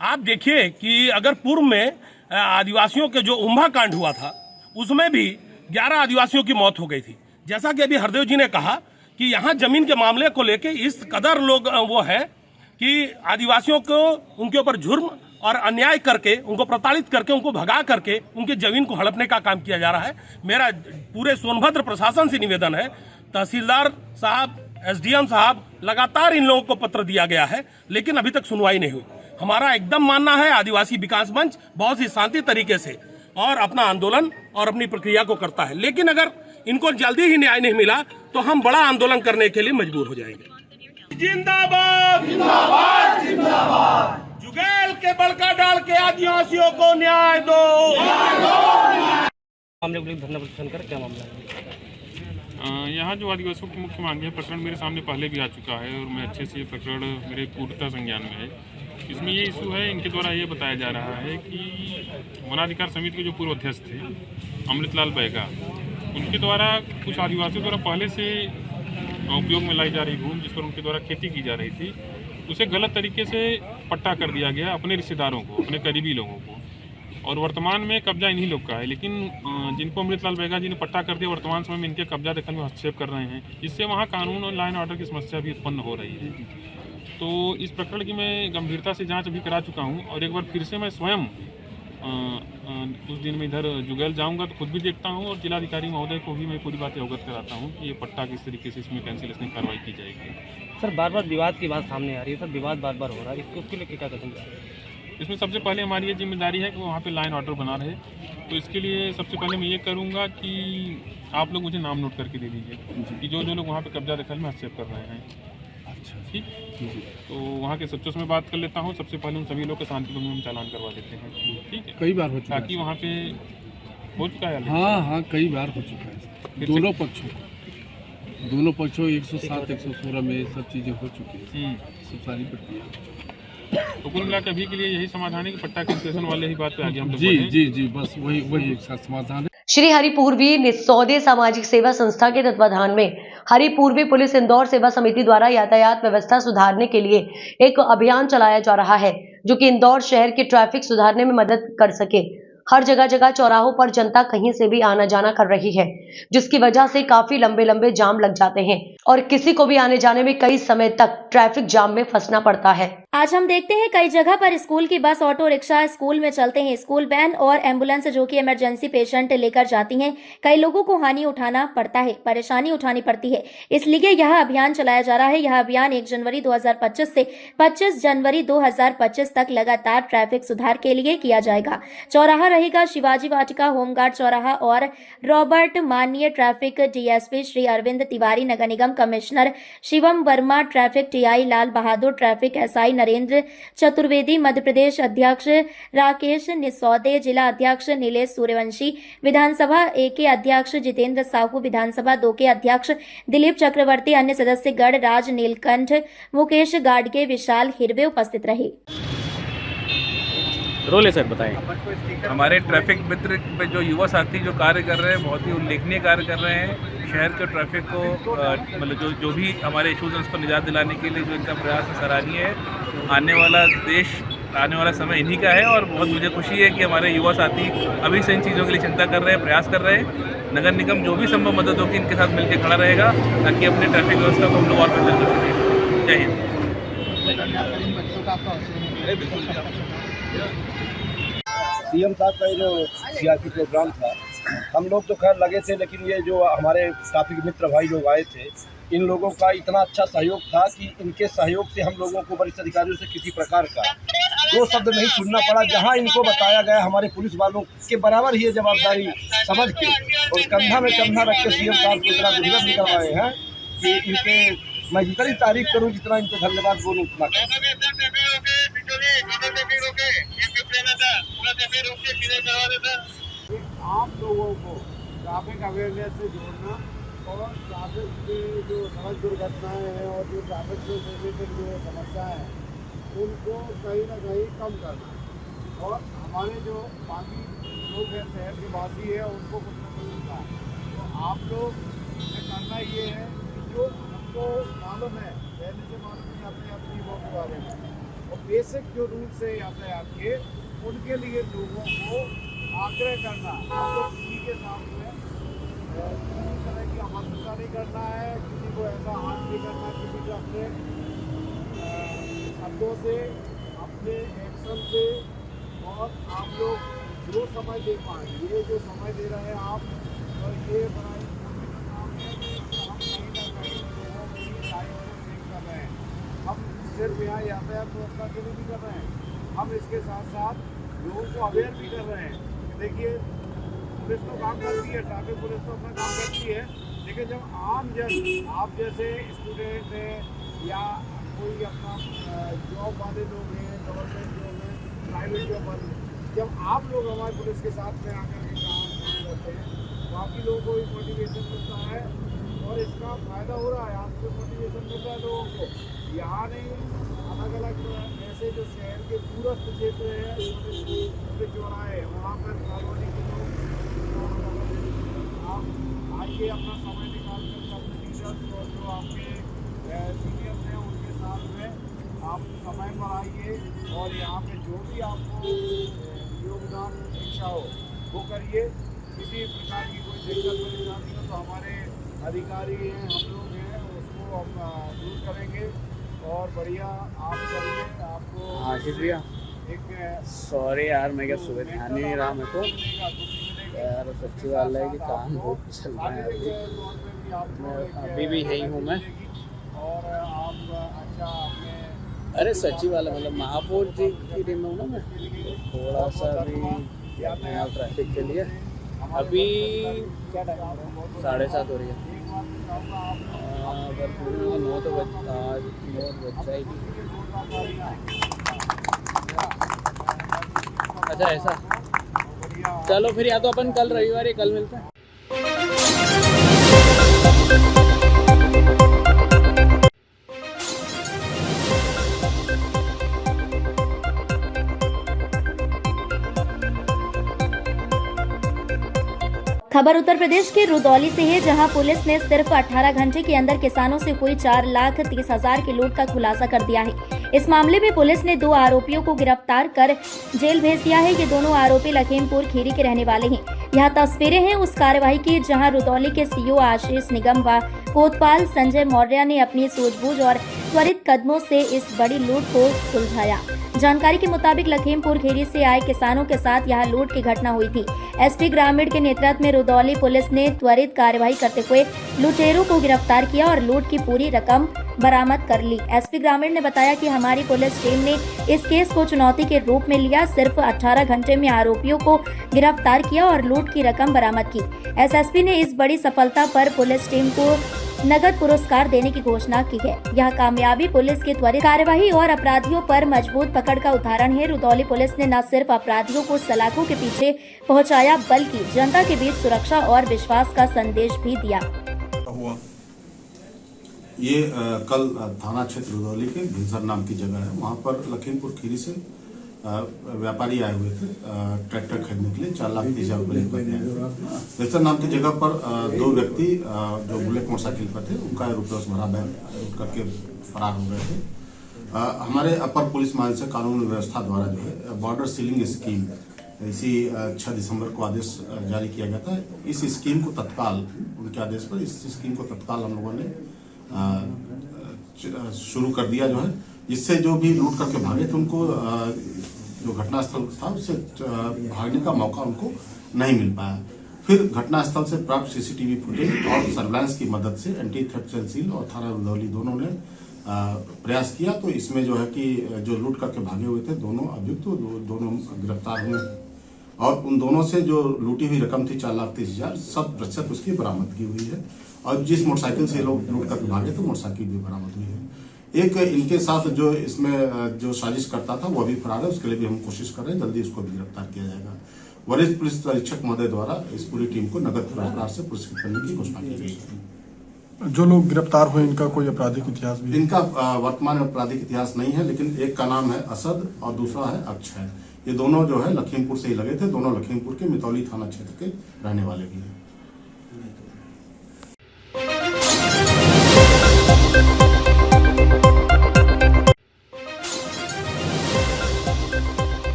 आप देखिए कि अगर पूर्व में आदिवासियों के जो उम्भा कांड हुआ था उसमें भी 11 आदिवासियों की मौत हो गई थी। जैसा कि अभी हरदेव जी ने कहा कि यहाँ जमीन के मामले को लेके इस कदर लोग वो है कि आदिवासियों को उनके ऊपर जुर्म और अन्याय करके, उनको प्रताड़ित करके, उनको भगा करके उनकी जमीन को हड़पने का काम किया जा रहा है। मेरा पूरे सोनभद्र प्रशासन से निवेदन है, तहसीलदार साहब, एसडीएम साहब, लगातार इन लोगों को पत्र दिया गया है लेकिन अभी तक सुनवाई नहीं हुई। हमारा एकदम मानना है आदिवासी विकास मंच बहुत ही शांति तरीके से और अपना आंदोलन और अपनी प्रक्रिया को करता है, लेकिन अगर इनको जल्दी ही न्याय नहीं मिला तो हम बड़ा आंदोलन करने के लिए मजबूर हो जाएंगे। जिंदाबाद जिंदाबाद जिंदाबाद। जुगैल के बड़का डाल के आदिवासियों को न्याय दो। मामले को लेकर धरना प्रदर्शन कर क्या मामला है? यहाँ जो आदिवासियों की मुख्य मांग है, प्रकरण मेरे सामने पहले भी आ चुका है और मैं अच्छे से ये प्रकरण मेरे पूर्णतः संज्ञान में है। इसमें ये इशू है, इनके द्वारा ये बताया जा रहा है कि वनाधिकार समिति के जो पूर्व अध्यक्ष थे अमृतलाल बैगा, उनके द्वारा कुछ आदिवासियों द्वारा पहले से उपयोग में लाई जा रही भूमि जिस पर उनके द्वारा खेती की जा रही थी, उसे गलत तरीके से पट्टा कर दिया गया अपने रिश्तेदारों को, अपने करीबी लोगों को, और वर्तमान में कब्जा इन्हीं लोग का है। लेकिन जिनको अमृतलाल बैगा जी ने पट्टा कर दिया, वर्तमान समय में इनके कब्जा दखल में हस्तक्षेप कर रहे हैं, इससे वहाँ कानून और लाइन ऑर्डर की समस्या भी उत्पन्न हो रही है। तो इस प्रकरण की मैं गंभीरता से जांच अभी करा चुका हूँ और एक बार फिर से मैं स्वयं कुछ दिन में इधर जुगैल जाऊंगा तो खुद भी देखता हूँ और जिलाधिकारी महोदय को भी मैं पूरी बातें अवगत कराता हूँ कि ये पट्टा किस तरीके से इसमें कैंसिलेशन की कार्रवाई की जाएगी। सर बार बार विवाद की बात सामने आ रही है, सर विवाद बार बार हो रहा है, उसके लिए क्या कदम? इसमें सबसे पहले हमारी ये जिम्मेदारी है कि वहाँ पे लाइन ऑर्डर बना रहे। तो इसके लिए सबसे पहले मैं ये करूँगा कि आप लोग मुझे नाम नोट करके दे दीजिए कि जो लोग वहाँ पे कब्जा दखल में हस्तक्षेप कर रहे हैं। अच्छा ठीक, तो वहाँ के सचिव से मैं बात कर लेता हूँ। सबसे पहले उन सभी लोग के शांति भंग में हम चालान करवा देते हैं, ठीक है? कई बार हो चुका है, ताकि वहाँ पे हो चुका है। हाँ कई बार हो चुका है, दोनों पक्षों 107 116 में सब चीज़ें हो चुकी हैं, सब सारी प्रक्रिया। तो कुल मिलाकर अभी के लिए यही समाधान है कि पट्टा कैंसिलेशन वाले ही बात पे आगे हम लोग जी बस वही एक समाधान है। श्री हरिपूर्वी निस्सौदे सामाजिक सेवा संस्था के तत्वाधान में हरिपूर्वी पुलिस इंदौर सेवा समिति द्वारा यातायात व्यवस्था सुधारने के लिए एक अभियान चलाया जा रहा है, जो कि इंदौर शहर की ट्रैफिक सुधारने में मदद कर सके। हर जगह जगह चौराहों पर जनता कहीं से भी आना जाना कर रही है, जिसकी वजह से काफी लंबे लंबे जाम लग जाते हैं और किसी को भी आने जाने में कई समय तक ट्रैफिक जाम में फंसना पड़ता है। आज हम देखते हैं कई जगह पर स्कूल की बस, ऑटो रिक्शा स्कूल में चलते हैं, स्कूल वैन और एम्बुलेंस जो कि इमरजेंसी पेशेंट लेकर जाती हैं। कई लोगों को हानि उठाना पड़ता है, परेशानी उठानी पड़ती है, इसलिए यह अभियान चलाया जा रहा है। यह अभियान 1 जनवरी 2025 से 25 जनवरी 2025 तक लगातार ट्रैफिक सुधार के लिए किया जाएगा। चौराहा रहेगा शिवाजी वाटिका, होमगार्ड चौराहा और रॉबर्ट माननीय ट्रैफिक डीएसपी श्री अरविंद तिवारी, नगर निगम commissioner Shivam Verma, traffic TI Lal Bahadur, traffic SI Narendra Chaturvedi, Madhya Pradesh अध्यक्ष राकेश निस्सौदे, जिला अध्यक्ष नीलेश सूर्यवंशी, विधानसभा 1 के अध्यक्ष जितेंद्र साहू, विधानसभा 2 के अध्यक्ष दिलीप चक्रवर्ती, अन्य सदस्य गढ़ राज, नीलकंठ, मुकेश गाडगे, विशाल हिरवे उपस्थित रहे। रोले सर बताएं। हमारे ट्रैफिक मित्र पे जो युवा साथी जो कार्य कर रहे हैं, बहुत ही उल्लेखनीय कार्य कर रहे हैं। शहर के ट्रैफिक को मतलब जो भी हमारे इशूज़ हैं उसको निजात दिलाने के लिए जो इनका प्रयास है सराहनीय है। आने वाला समय इन्हीं का है और बहुत मुझे खुशी है कि हमारे युवा साथी अभी से इन चीज़ों के लिए चिंता कर रहे हैं, प्रयास कर रहे हैं। नगर निगम जो भी संभव मदद होगी इनके साथ मिलकर खड़ा रहेगा ताकि अपने ट्रैफिक व्यवस्था को हम लोग और बेहतर कर सकें। जय हिंद। सीएम साहब का जो सीआरपी प्रोग्राम था, हम लोग तो खैर लगे थे, लेकिन ये जो हमारे ट्रैफिक मित्र भाई लोग आए थे, इन लोगों का इतना अच्छा सहयोग था कि इनके सहयोग से हम लोगों को वरिष्ठ अधिकारियों से किसी प्रकार का दो शब्द नहीं सुनना पड़ा। जहां इनको बताया गया, हमारे पुलिस वालों के बराबर ही ये जवाबदारी समझ के और कंधा में कंधा रख के सीएम साहब को इतना गुजरात निकलवाए हैं कि इनके मैं जितनी तारीफ करूं, जितना इनको धन्यवाद बोलूं उतना आप लोगों को ट्रैफिक अवेयरनेस से जोड़ना और ट्रैफिक की जो सड़क दुर्घटनाएं हैं और जो ट्रैफिक से रिलेटेड जो समस्याएं हैं उनको कहीं ना कहीं कम करना और हमारे जो बाकी लोग हैं शहर के वासी हैं उनको कुछ न कुछ मिलता है। तो आप लोग करना ये है कि जो हमको मालूम है, पहले से मालूम है यातायात नियमों के बारे में और बेसिक जो रूल्स है यातायात के, उनके लिए लोगों को आग्रह करना। हमको किसी के सामने किसी तरह की अभद्रता नहीं करना है, किसी को ऐसा हाथ नहीं करना, किसी को अपने शब्दों से, अपने एक्शन से, और आप लोग जो समय दे पाएँ, ये जो समय दे रहे हैं आप, और ये बड़ा काम है कि हम कहीं ना कहीं लोगों की लाइफ को सेव कर रहे हैं। हम सिर्फ यहाँ यातायात व्यवस्था के लिए भी कर रहे हैं, हम इसके साथ साथ लोगों को अवेयर भी कर रहे हैं। देखिए, पुलिस तो काम करती है, ट्रैफिक पुलिस तो अपना काम करती है, लेकिन जब आम जन, आप जैसे स्टूडेंट हैं या कोई अपना जॉब वाले लोग हैं, गवर्नमेंट जॉब है, प्राइवेट जॉब वाले, जब आप लोग हमारे पुलिस के साथ में आकर के काम करते हैं, बाकी लोगों को भी मोटिवेशन मिलता है और इसका फ़ायदा हो रहा है। आपको मोटिवेशन मिल रहा है लोगों को। यहाँ नहीं, अलग अलग ऐसे जो शहर के दूरस्थ क्षेत्र है, छोटे चौराहे, वहाँ पर कॉलोनी के लोग, आप आइए अपना समय निकाल कर अपने टीचर्स और जो आपके सीनियर्स हैं उनके साथ में आप समय पर आइए और यहाँ पे जो भी आपको योगदान इच्छा हो वो करिए। किसी प्रकार की कोई दिक्कत परेशानी हो तो हमारे अधिकारी हैं, हम लोग हैं, उसको हम दूर करेंगे और बढ़िया आप करिए। आपको हाँ शुक्रिया। एक सॉरी यार, मैं क्या सुबह ध्यान ही नहीं रहा मेरे को यार, सचिवालय के काम बहुत चल रहा है अभी भी यही हूँ मैं। और आप अच्छा अपने अरे सचिवालय मतलब महापौर जी की टीम में हूँ ना मैं, थोड़ा सा भी यहाँ ट्रैफिक के लिए अभी 7:30 हो रही है, अगर 9 तो बज जाएगी। अच्छा ऐसा, चलो फिर या तो अपन कल रविवार या कल मिलते हैं। खबर उत्तर प्रदेश के रुदौली से है, जहां पुलिस ने सिर्फ 18 घंटे के अंदर किसानों से हुई 4,30,000 की लूट का खुलासा कर दिया है। इस मामले में पुलिस ने 2 आरोपियों को गिरफ्तार कर जेल भेज दिया है। ये दोनों आरोपी लखीमपुर खीरी के रहने वाले हैं। यहाँ तस्वीरें हैं उस कार्रवाई की जहां रुदौली के सीओ आशीष निगम व कोतवाल संजय मौर्य ने अपनी सूझबूझ और त्वरित कदमों से इस बड़ी लूट को सुलझाया। जानकारी के मुताबिक लखीमपुर खीरी से आए किसानों के साथ यहां लूट की घटना हुई थी। एसपी ग्रामीण के नेतृत्व में रुदौली पुलिस ने त्वरित कार्रवाई करते हुए लुटेरों को गिरफ्तार किया और लूट की पूरी रकम बरामद कर ली। एसपी ग्रामीण ने बताया कि हमारी पुलिस टीम ने इस केस को चुनौती के रूप में लिया। सिर्फ 18 घंटे में आरोपियों को गिरफ्तार किया और लूट की रकम बरामद की। एसएसपी ने इस बड़ी सफलता पर पुलिस टीम को नगद पुरस्कार देने की घोषणा की है। यह कामयाबी पुलिस की त्वरित कार्यवाही और अपराधियों पर मजबूत पकड़ का उदाहरण है। रुदौली पुलिस ने न सिर्फ अपराधियों को सलाखों के पीछे पहुंचाया, बल्कि जनता के बीच सुरक्षा और विश्वास का संदेश भी दिया। ये कल थाना क्षेत्र रुदौली के भिंसर नाम की जगह है, वहाँ पर लखीमपुर खीरी से व्यापारी आए हुए थे ट्रैक्टर खरीदने के लिए। 4,30,000 रुपये भिंसर नाम की जगह पर 2 व्यक्ति जो बुलेट मोटरसाइकिल पर थे, उनका ₹1 भरा बैग करके फरार हो गए थे। हमारे अपर पुलिस महानिदेशक कानून व्यवस्था द्वारा जो है बॉर्डर सीलिंग स्कीम, इसी 6 दिसंबर को आदेश जारी किया गया था। इस स्कीम को तत्काल, उनके आदेश पर इस स्कीम को तत्काल हम लोगों ने शुरू कर दिया जो है, जिससे जो भी लूट करके भागे थे उनको जो घटनास्थल था उससे भागने का मौका उनको नहीं मिल पाया। फिर घटनास्थल से प्राप्त सीसीटीवी फुटेज और सर्वेलेंस की मदद से एंटी थेफ्ट सेल सील और थाना रुदौली दोनों ने प्रयास किया, तो इसमें जो है कि जो लूट करके भागे हुए थे दोनों अभियुक्त दोनों गिरफ्तार हुए और उन दोनों से जो लूटी हुई रकम थी 4,30,000 100% उसकी बरामदगी हुई है। और जिस मोटरसाइकिल से लोग लूट करके भागे तो मोटरसाइकिल भी बरामद हुई है। एक इनके साथ जो इसमें जो साजिश करता था वो अभी फरार है, उसके लिए भी हम कोशिश कर रहे हैं, जल्दी उसको भी गिरफ्तार किया जाएगा। वरिष्ठ पुलिस अधीक्षक महोदय द्वारा इस पूरी टीम को नगद पुरस्कार से पुरस्कृत करने की घोषणा की गई है। जो लोग गिरफ्तार हुए इनका कोई आपराधिक इतिहास भी? इनका वर्तमान आपराधिक इतिहास नहीं है, लेकिन एक का नाम है असद और दूसरा है अक्षय। ये दोनों जो है लखीमपुर से ही लगे थे, दोनों लखीमपुर के मितौली थाना क्षेत्र के रहने वाले भी हैं।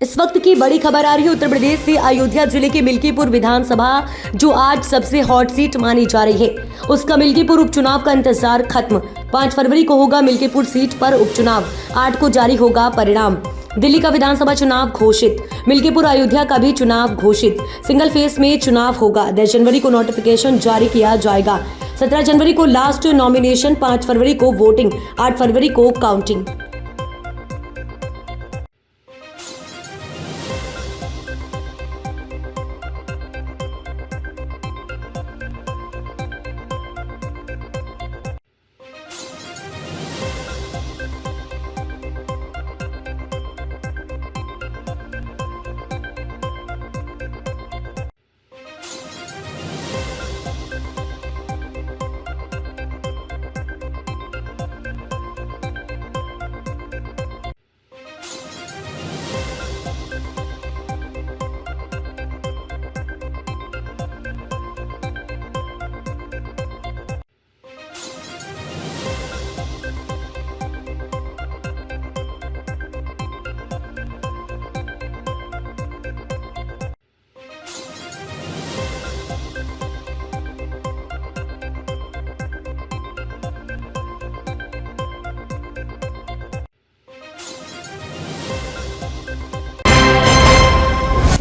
इस वक्त की बड़ी खबर आ रही है उत्तर प्रदेश से। अयोध्या जिले के मिल्कीपुर विधानसभा जो आज सबसे हॉट सीट मानी जा रही है, उसका मिल्कीपुर उपचुनाव का इंतजार खत्म। 5 फरवरी को होगा मिल्कीपुर सीट पर उपचुनाव, 8 को जारी होगा परिणाम। दिल्ली का विधानसभा चुनाव घोषित, मिल्कीपुर अयोध्या का भी चुनाव घोषित। सिंगल फेस में चुनाव होगा। 10 जनवरी को नोटिफिकेशन जारी किया जाएगा। 17 जनवरी को लास्ट नॉमिनेशन, 5 फरवरी को वोटिंग, 8 फरवरी को काउंटिंग।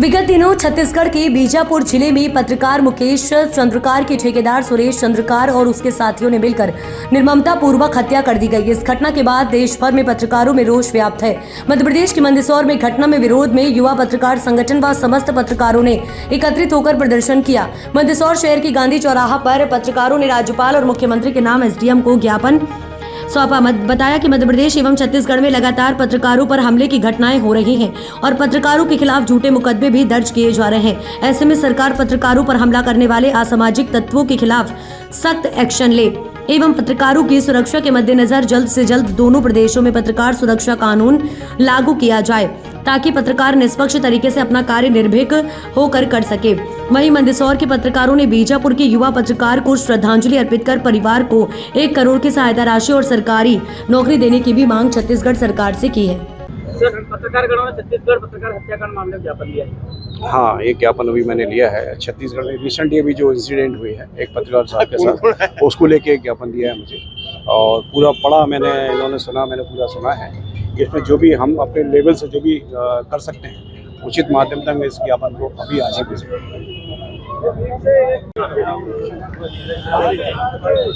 विगत दिनों छत्तीसगढ़ के बीजापुर जिले में पत्रकार मुकेश चंद्रकार के ठेकेदार सुरेश चंद्रकार और उसके साथियों ने मिलकर निर्ममता पूर्वक हत्या कर दी गई। इस घटना के बाद देश भर में पत्रकारों में रोष व्याप्त है। मध्य प्रदेश के मंदसौर में घटना में विरोध में युवा पत्रकार संगठन व समस्त पत्रकारों ने एकत्रित होकर प्रदर्शन किया। मंदसौर शहर की गांधी चौराहा पर पत्रकारों ने राज्यपाल और मुख्यमंत्री के नाम एसडीएम को ज्ञापन सौंपा। बताया कि मध्य प्रदेश एवं छत्तीसगढ़ में लगातार पत्रकारों पर हमले की घटनाएं हो रही हैं और पत्रकारों के खिलाफ झूठे मुकदमे भी दर्ज किए जा रहे हैं। ऐसे में सरकार पत्रकारों पर हमला करने वाले असामाजिक तत्वों के खिलाफ सख्त एक्शन ले एवं पत्रकारों की सुरक्षा के मद्देनजर जल्द से जल्द दोनों प्रदेशों में पत्रकार सुरक्षा कानून लागू किया जाए ताकि पत्रकार निष्पक्ष तरीके से अपना कार्य निर्भीक होकर कर सके। वहीं मंदसौर के पत्रकारों ने बीजापुर के युवा पत्रकार को श्रद्धांजलि अर्पित कर परिवार को 1 करोड़ की सहायता राशि और सरकारी नौकरी देने की भी मांग छत्तीसगढ़ सरकार से की है। सर, पत्रकारगणों ने छत्तीसगढ़ पत्रकार हत्याकांड मामले में ज्ञापन दिया है। हाँ, एक ज्ञापन अभी मैंने लिया है। छत्तीसगढ़ में रिसेंटली अभी जो इंसिडेंट हुई है एक पत्रकार साहब के साथ, उसको लेके एक ज्ञापन दिया है मुझे और पूरा पढ़ा मैंने, इन्होंने सुना, मैंने पूरा सुना है। इसमें जो भी हम अपने लेवल से जो भी कर सकते हैं उचित माध्यम तक इस ज्ञापन को अभी आज ही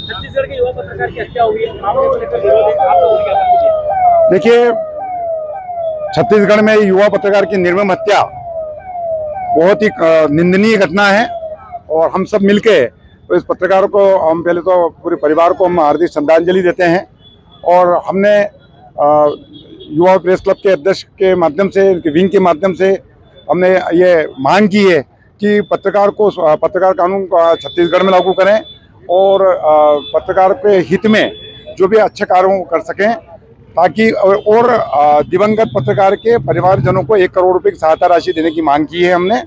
छत्तीसगढ़ के युवा पत्रकार की हत्या हुई है, मामले को लेकर विरोध है, आप लोगों ने ज्ञापन दिया। देखिए, छत्तीसगढ़ में युवा पत्रकार की निर्मम हत्या बहुत ही निंदनीय घटना है और हम सब मिलके तो इस पत्रकार को हम पहले तो पूरे परिवार को हम हार्दिक श्रद्धांजलि देते हैं और हमने युवा प्रेस क्लब के अध्यक्ष के माध्यम से, विंग के माध्यम से हमने ये मांग की है कि पत्रकार कानून छत्तीसगढ़ में लागू करें और पत्रकार के हित में जो भी अच्छे कार्य कर सकें ताकि और दिवंगत पत्रकार के परिवारजनों को 1 करोड़ रुपए की सहायता राशि देने की मांग की है हमने।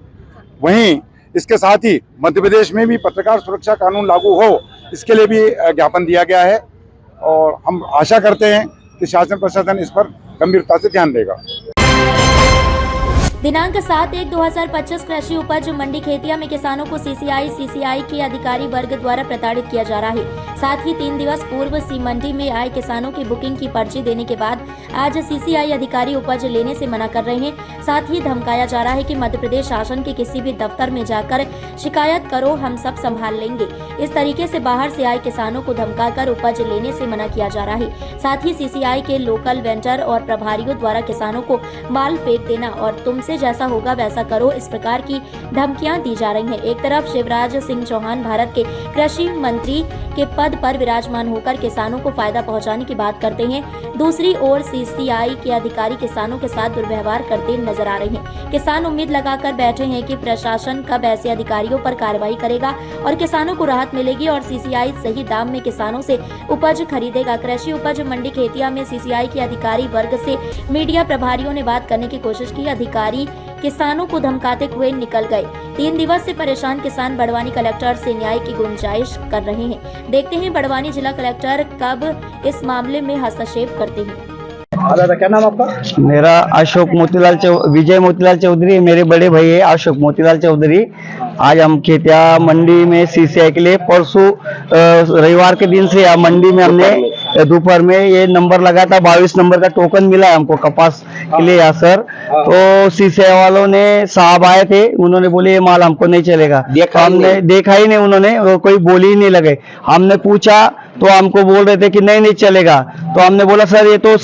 वहीं इसके साथ ही मध्य प्रदेश में भी पत्रकार सुरक्षा कानून लागू हो, इसके लिए भी ज्ञापन दिया गया है और हम आशा करते हैं कि शासन प्रशासन इस पर गंभीरता से ध्यान देगा। दिनांक 7/1/2025 कृषि उपज मंडी खेतिया में किसानों को सीसीआई के अधिकारी वर्ग द्वारा प्रताड़ित किया जा रहा है। साथ ही 3 दिवस पूर्व सी मंडी में आए किसानों की बुकिंग की पर्ची देने के बाद आज सीसीआई अधिकारी उपज लेने से मना कर रहे हैं। साथ ही धमकाया जा रहा है कि मध्य प्रदेश शासन के किसी भी दफ्तर में जाकर शिकायत करो, हम सब संभाल लेंगे। इस तरीके से बाहर से आए किसानों को धमकाकर उपज लेने से मना किया जा रहा है। साथ ही सीसीआई के लोकल वेंडर और प्रभारियों द्वारा किसानों को माल फेंक देना और तुमसे जैसा होगा वैसा करो, इस प्रकार की धमकियां दी जा रही हैं। एक तरफ शिवराज सिंह चौहान भारत के कृषि मंत्री के पद पर विराजमान होकर किसानों को फायदा पहुंचाने की बात करते हैं, दूसरी ओर सीसीआई के अधिकारी किसानों के साथ दुर्व्यवहार करते नजर आ रहे हैं। किसान उम्मीद लगाकर बैठे हैं कि प्रशासन कब ऐसे अधिकारियों पर कार्रवाई करेगा और किसानों को राहत मिलेगी और सीसीआई सही दाम में किसानों से उपज खरीदेगा। कृषि उपज मंडी खेतिया में सीसीआई के अधिकारी वर्ग से मीडिया प्रभारियों ने बात करने की कोशिश की। अधिकारी किसानों को धमकाते हुए निकल गए। 3 दिवस से परेशान किसान बड़वानी कलेक्टर से न्याय की गुंजाइश कर रहे हैं। देखते हैं बड़वानी जिला कलेक्टर कब इस मामले में हस्तक्षेप करते हैं। हाँ दादा, क्या नाम आपका? मेरा अशोक मोतीलाल विजय मोतीलाल चौधरी, मेरे बड़े भाई है अशोक मोतीलाल चौधरी। आज हम खेतिया मंडी में सीसीआई के लिए परसों रविवार के दिन से मंडी में हमने दोपहर में ये नंबर लगाया था, 22 नंबर का टोकन मिला है हमको कपास के लिए यहाँ सर। तो सीसीआई वालों ने साहब आए थे, उन्होंने बोले ये माल हमको नहीं चलेगा। हमने देखा ही नहीं, उन्होंने कोई बोली ही नहीं लगे। हमने पूछा तो हमको बोल रहे थे कि नहीं चलेगा। तो हमने बोला सर ये तो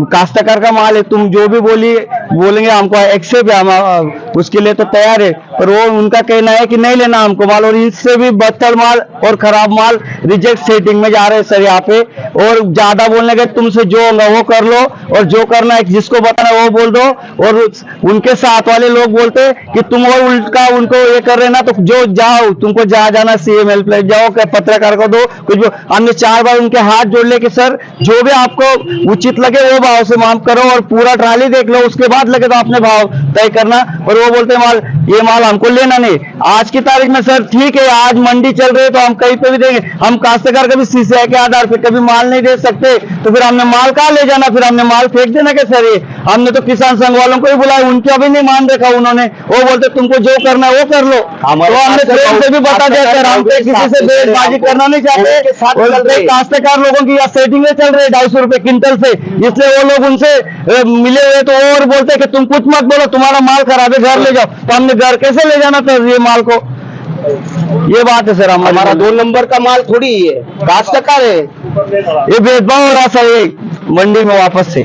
काश्तकार का माल है, तुम जो भी बोलेंगे हमको एक्सेप्ट है, हम उसके लिए तो तैयार है। पर वो उनका कहना है कि नहीं लेना हमको माल, और इससे भी बदतर माल और खराब माल रिजेक्ट सेटिंग में जा रहे हैं सर यहाँ पे। और ज्यादा बोलने के तुमसे जो होगा वो कर लो, और जो करना है जिसको बताना वो बोल दो। और उनके साथ वाले लोग बोलते कि तुम और उल्टा उनको ये कर रहे ना, तो जो जाओ तुमको जहाँ जाना CM हेल्पलाइन जाओ, पत्रकार को दो कुछ। हमने 4 बार उनके हाथ जोड़ ले कि सर जो भी आपको उचित लगे वो भाव से माफ करो, और पूरा ट्राली देख लो, उसके बाद लगे तो अपने भाव तय करना। और वो बोलते ये माल हमको लेना नहीं। आज की तारीख में सर ठीक है, आज मंडी चल रही है तो हम कहीं पे भी देंगे। हम काश्तकार कभी सीसीआई के आधार पे कभी माल नहीं दे सकते, तो फिर हमने माल कहाँ ले जाना, फिर हमने माल फेंक देना क्या सर? ये हमने तो किसान संघ वालों को ही बुलाया, उनका भी नहीं मान देखा उन्होंने। वो बोलते तुमको जो करना है वो कर लो। तो हमने प्रेम से भी बता दिया सर, हम किसी से बेइज्जती करना नहीं चाहते। काश्तकार लोगों की सेटिंग में चल रही है 250 रुपए क्विंटल से, इसलिए वो लोग उनसे मिले हुए तो और बोलते कि तुम कुछ मत बोलो, तुम्हारा माल खराब है, घर ले जाओ। तो हमने घर कैसे ले जाना था ये माल को? ये बात है सर। हमारा 2 नंबर का माल थोड़ी है, काश्तकार है, ये भेदभाव हो रहा सर ये मंडी में वापस से।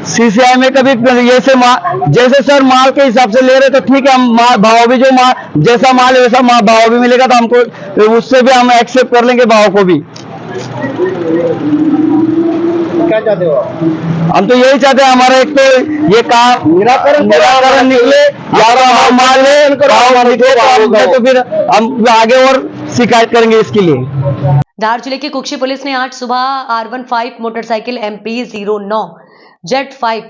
सीसीआई में कभी जैसे सर माल के हिसाब से ले रहे तो ठीक है, हम भाव भी जो जैसा माल है वैसा भाव भी मिलेगा, तो हमको उससे भी हम एक्सेप्ट कर लेंगे भाव को भी। क्या चाहते हो? हम तो यही चाहते हैं हमारा एक तो ये काम निराकरण निकले, या तो हम माल ले तो फिर हम आगे और शिकायत करेंगे इसके लिए। धार जिले की कुक्षी पुलिस ने आज सुबह R15 मोटरसाइकिल MP 09 Z5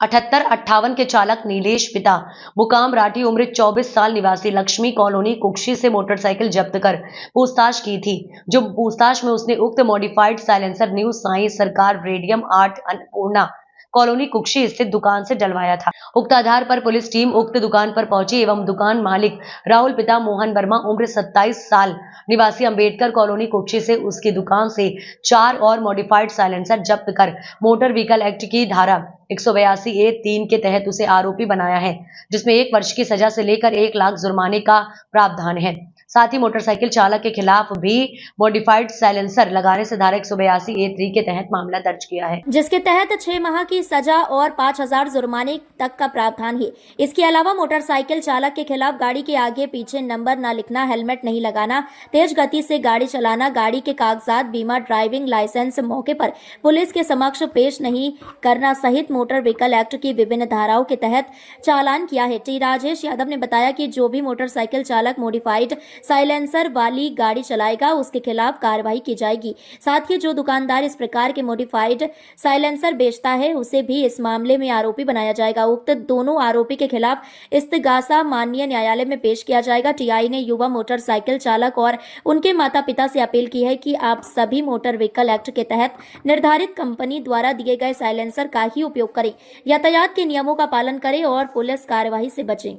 7858 के चालक नीलेश पिता मुकाम राठी उम्र 24 साल निवासी लक्ष्मी कॉलोनी कुक्षी से मोटरसाइकिल जब्त कर पूछताछ की थी। जो पूछताछ में उसने उक्त मॉडिफाइड साइलेंसर न्यू साई सरकार रेडियम 8 अन्नपूर्णा कॉलोनी कुक्षी स्थित दुकान से डलवाया था। उक्त आधार पर पुलिस टीम उक्त दुकान पर पहुंची एवं दुकान मालिक राहुल पिता मोहन वर्मा उम्र 27 साल निवासी अंबेडकर कॉलोनी कुक्षी से उसकी दुकान से 4 और मॉडिफाइड साइलेंसर जब्त कर मोटर व्हीकल एक्ट की धारा 182A(3) के तहत उसे आरोपी बनाया है, जिसमें 1 वर्ष की सजा से लेकर 1 लाख जुर्माने का प्रावधान है। साथ ही मोटरसाइकिल चालक के खिलाफ भी मॉडिफाइड साइलेंसर लगाने से धारा 182A(3) के तहत मामला दर्ज किया है, जिसके तहत 6 माह की सजा और 5000 जुर्माने तक का प्रावधान है। इसके अलावा मोटरसाइकिल चालक के खिलाफ गाड़ी के आगे पीछे नंबर न लिखना, हेलमेट नहीं लगाना, तेज गति से गाड़ी चलाना, गाड़ी के कागजात, बीमा, ड्राइविंग लाइसेंस मौके पर पुलिस के समक्ष पेश नहीं करना सहित मोटर व्हीकल एक्ट की विभिन्न धाराओं के तहत चालान किया है। टी राजेश यादव ने बताया कि जो भी मोटरसाइकिल चालक मॉडिफाइड साइलेंसर वाली गाड़ी चलाएगा उसके खिलाफ कार्रवाई की जाएगी। साथ ही जो दुकानदार इस प्रकार के मॉडिफाइड साइलेंसर बेचता है उसे भी इस मामले में आरोपी बनाया जाएगा। उक्त दोनों आरोपी के खिलाफ इस्तगासा माननीय न्यायालय में पेश किया जाएगा। टीआई ने युवा मोटरसाइकिल चालक और उनके माता पिता से अपील की है कि आप सभी मोटर व्हीकल एक्ट के तहत निर्धारित कंपनी द्वारा दिए गए साइलेंसर का ही उपयोग करें, यातायात के नियमों का पालन करें और पुलिस कार्रवाई से बचें।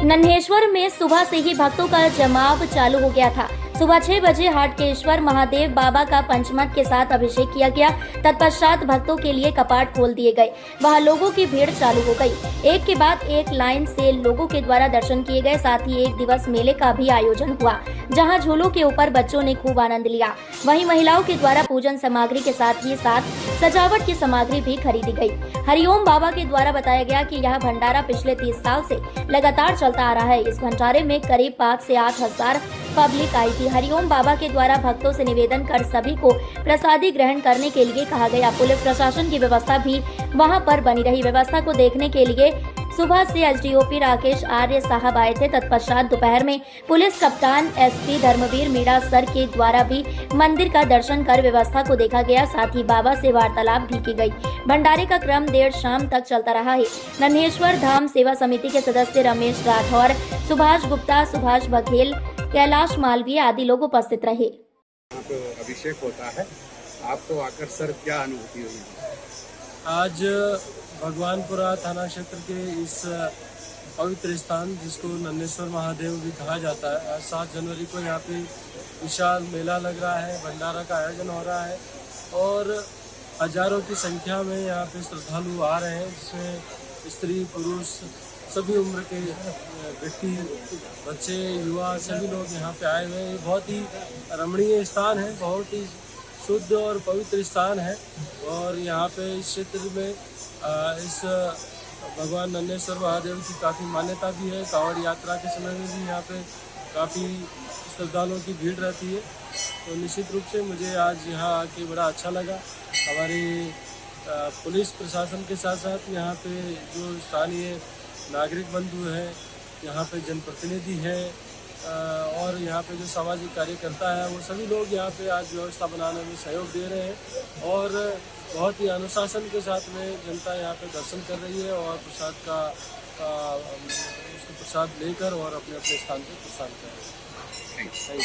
नन्हेश्वर में सुबह से ही भक्तों का जमाव चालू हो गया था। सुबह 6 बजे हाटकेश्वर महादेव बाबा का पंचमत के साथ अभिषेक किया गया। तत्पश्चात भक्तों के लिए कपाट खोल दिए गए। वहां लोगों की भीड़ चालू हो गई। एक के बाद एक लाइन से लोगों के द्वारा दर्शन किए गए। साथ ही 1 दिवस मेले का भी आयोजन हुआ, जहां झूलों के ऊपर बच्चों ने खूब आनंद लिया। वहीं महिलाओं के द्वारा पूजन सामग्री के साथ ही सजावट की सामग्री भी खरीदी गई। हरिओम बाबा के द्वारा बताया गया कि यह भंडारा पिछले 30 साल से लगातार चलता आ रहा है। इस भंडारे में करीब 5 से 8 हजार पब्लिक आई थी। हरिओम बाबा के द्वारा भक्तों से निवेदन कर सभी को प्रसादी ग्रहण करने के लिए कहा गया। पुलिस प्रशासन की व्यवस्था भी वहां पर बनी रही। व्यवस्था को देखने के लिए सुबह से एसडीओपी राकेश आर्य साहब आए थे। तत्पश्चात दोपहर में पुलिस कप्तान एसपी धर्मवीर मीणा सर के द्वारा भी मंदिर का दर्शन कर व्यवस्था को देखा गया। साथ ही बाबा से वार्तालाप भी की गई। भंडारे का क्रम देर शाम तक चलता रहा है। नन्हेश्वर धाम सेवा समिति के सदस्य रमेश राठौर, सुभाष गुप्ता, सुभाष बघेल, कैलाश मालवीय आदि लोग उपस्थित रहे। अभिषेक होता है, आपको आकर सर क्या अनुभूति हुई? आज भगवानपुरा थाना क्षेत्र के इस पवित्र स्थान जिसको नन्हेश्वर महादेव भी कहा जाता है, आज 7 जनवरी को यहाँ पे विशाल मेला लग रहा है, भंडारा का आयोजन हो रहा है और हजारों की संख्या में यहाँ पे श्रद्धालु आ रहे हैं, जिसमें स्त्री पुरुष सभी उम्र के व्यक्ति, बच्चे, युवा सभी लोग यहाँ पे आए हुए हैं। ये बहुत ही रमणीय स्थान है, बहुत ही शुद्ध और पवित्र स्थान है और यहाँ पे इस क्षेत्र में इस भगवान नन्हेश्वर महादेव की काफ़ी मान्यता भी है। कांवड़ यात्रा के समय में भी यहाँ पे काफ़ी श्रद्धालुओं की भीड़ रहती है, तो निश्चित रूप से मुझे आज यहाँ आके बड़ा अच्छा लगा। हमारे पुलिस प्रशासन के साथ साथ यहाँ पे जो स्थानीय नागरिक बंधु हैं, यहाँ पे जनप्रतिनिधि हैं और यहाँ पे जो सामाजिक कार्यकर्ता है, वो सभी लोग यहाँ पे आज व्यवस्था बनाने में सहयोग दे रहे हैं और बहुत ही अनुशासन के साथ में जनता यहाँ पे दर्शन कर रही है और प्रसाद का उसको प्रसाद लेकर और अपने अपने स्थान पर प्रसाद कर रहे हैं।